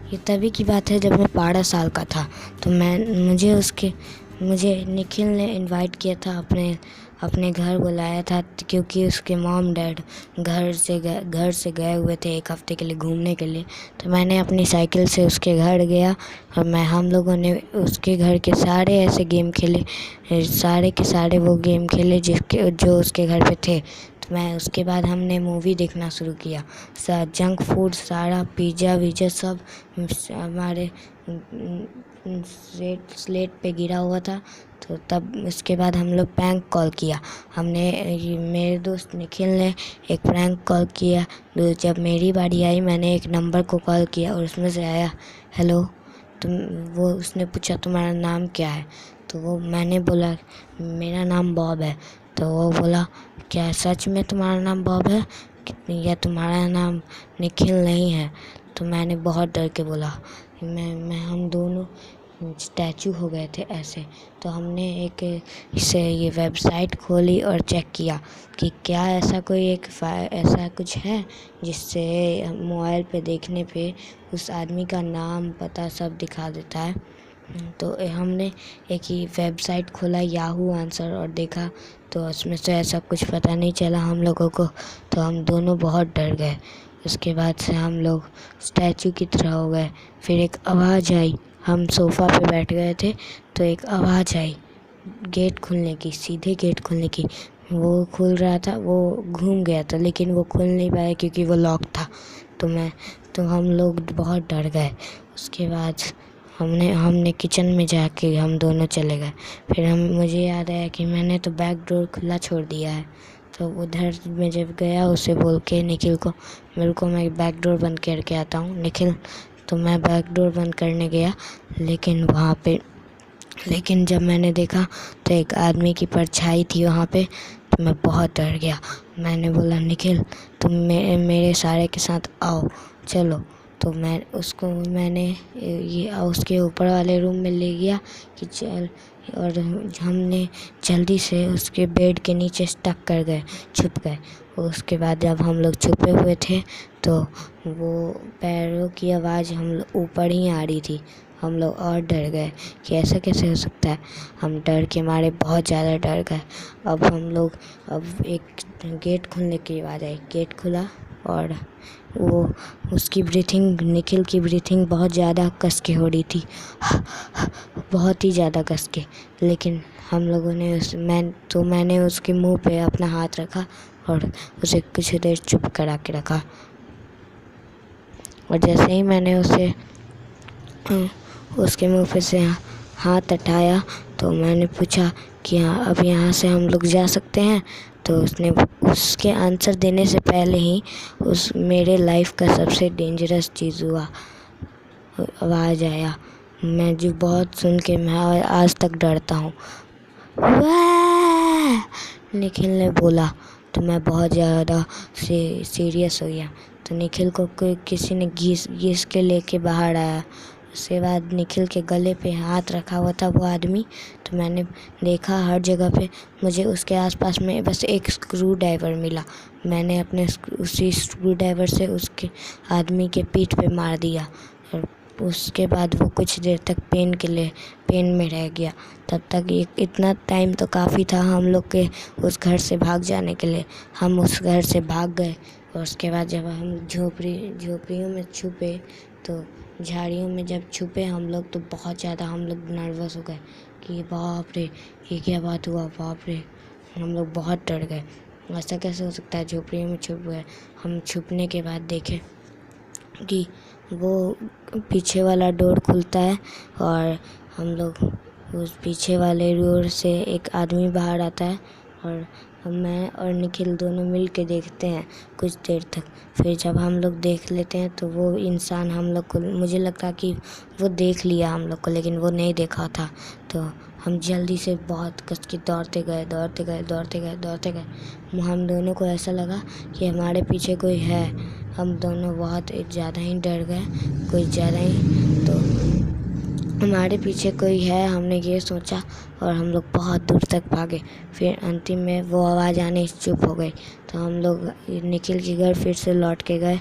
ये तभी की बात है जब मैं 12 साल का था। तो मुझे निखिल ने इनवाइट किया था, अपने घर बुलाया था, क्योंकि उसके मॉम डैड घर से गए हुए थे एक हफ़्ते के लिए घूमने के लिए। तो मैंने अपनी साइकिल से उसके घर गया और हम लोगों ने उसके घर के सारे ऐसे गेम खेले, सारे के सारे वो गेम खेले जो उसके घर पे थे। तो मैं उसके बाद हमने मूवी देखना शुरू किया। जंक फूड सारा पिज़्ज़ा वीज़ा सब हमारे स्लेट पे गिरा हुआ था। तो तब उसके बाद हम लोग प्रैंक कॉल किया। मेरे दोस्त निखिल ने एक प्रैंक कॉल किया। जब मेरी बारी आई मैंने एक नंबर को कॉल किया और उसमें से आया हेलो। उसने पूछा तुम्हारा नाम क्या है। तो मैंने बोला मेरा नाम बॉब है। तो वो बोला क्या सच में तुम्हारा नाम बॉब है या तुम्हारा नाम निखिल नहीं है। तो मैंने बहुत डर के बोला हम दोनों स्टैचू हो गए थे ऐसे। तो हमने ये वेबसाइट खोली और चेक किया कि क्या ऐसा कुछ है जिससे मोबाइल पे देखने पे उस आदमी का नाम पता सब दिखा देता है। तो हमने एक ही वेबसाइट खोला याहू आंसर और देखा तो उसमें से ऐसा कुछ पता नहीं चला हम लोगों को। तो हम दोनों बहुत डर गए। उसके बाद से हम लोग स्टैचू की तरह हो गए। फिर एक आवाज़ आई, हम सोफ़ा पे बैठ गए थे तो एक आवाज़ आई गेट खुलने की, सीधे गेट खुलने की। वो खुल रहा था, वो घूम गया था लेकिन वो खुल नहीं पाया क्योंकि वो लॉक था। तो हम लोग बहुत डर गए। उसके बाद हमने किचन में जाके हम दोनों चले गए। फिर मुझे याद आया कि मैंने तो बैक डोर खुला छोड़ दिया है। तो उधर मैं जब गया उसे बोल के निखिल को मैं बैक डोर बंद करके आता हूँ निखिल। तो मैं बैक डोर बंद करने गया लेकिन जब मैंने देखा तो एक आदमी की परछाई थी वहाँ पे। तो मैं बहुत डर गया। मैंने बोला निखिल तुम मेरे सारे के साथ आओ चलो। तो मैंने ये उसके ऊपर वाले रूम में ले गया कि चल, और हमने जल्दी से उसके बेड के नीचे छुप गए। उसके बाद जब हम लोग छुपे हुए थे तो वो पैरों की आवाज़ हम लोग ऊपर ही आ रही थी। हम लोग और डर गए कि ऐसा कैसे हो सकता है। हम डर के मारे बहुत ज़्यादा डर गए। अब एक गेट खुलने की आवाज़ आई, गेट खुला और निखिल की ब्रीथिंग बहुत ज़्यादा कस के हो रही थी बहुत ही ज़्यादा कस के। लेकिन हम लोगों ने मैंने उसके मुंह पे अपना हाथ रखा और उसे कुछ देर चुप करा के रखा। और जैसे ही मैंने उसके मुंह पे से हाथ हटाया तो मैंने पूछा कि हाँ अब यहाँ से हम लोग जा सकते हैं। तो उसके आंसर देने से पहले ही मेरे लाइफ का सबसे डेंजरस चीज़ हुआ। आवाज़ आया मैं जो बहुत सुन के मैं आज तक डरता हूँ। वाह निखिल ने बोला। तो मैं बहुत ज़्यादा सीरियस हो गया। तो निखिल को किसी ने घीस के लेके बाहर आया। उसके बाद निखिल के गले पे हाथ रखा हुआ था वो आदमी। तो मैंने देखा हर जगह पे मुझे उसके आसपास में बस एक स्क्रू ड्राइवर मिला। मैंने उसी स्क्रू ड्राइवर से उसके आदमी के पीठ पे मार दिया। और उसके बाद वो कुछ देर तक पेन में रह गया। तब तक इतना टाइम तो काफ़ी था हम लोग के उस घर से भाग जाने के लिए। हम उस घर से भाग गए और उसके बाद जब हम झोपड़ियों में छुपे तो झाड़ियों में जब छुपे हम लोग तो बहुत ज़्यादा हम लोग नर्वस हो गए कि बाप रे ये क्या बात हुआ, बाप रे। हम लोग बहुत डर गए, ऐसा कैसे हो सकता है, झोपड़ियों में छुप गए। हम छुपने के बाद देखे कि वो पीछे वाला डोर खुलता है और हम लोग उस पीछे वाले डोर से एक आदमी बाहर आता है और मैं और निखिल दोनों मिल के देखते हैं कुछ देर तक। फिर जब हम लोग देख लेते हैं तो वो इंसान हम लोग को, मुझे लगता कि वो देख लिया हम लोग को लेकिन वो नहीं देखा था। तो हम जल्दी से बहुत कस के दौड़ते गए। हम दोनों को ऐसा लगा कि हमारे पीछे कोई है। हम दोनों बहुत ज़्यादा ही डर गए, कुछ ज़्यादा ही। तो हमारे पीछे कोई है हमने ये सोचा और हम लोग बहुत दूर तक भागे। फिर अंतिम में वो आवाज़ आने से चुप हो गई। तो हम लोग निखिल के घर फिर से लौट के गए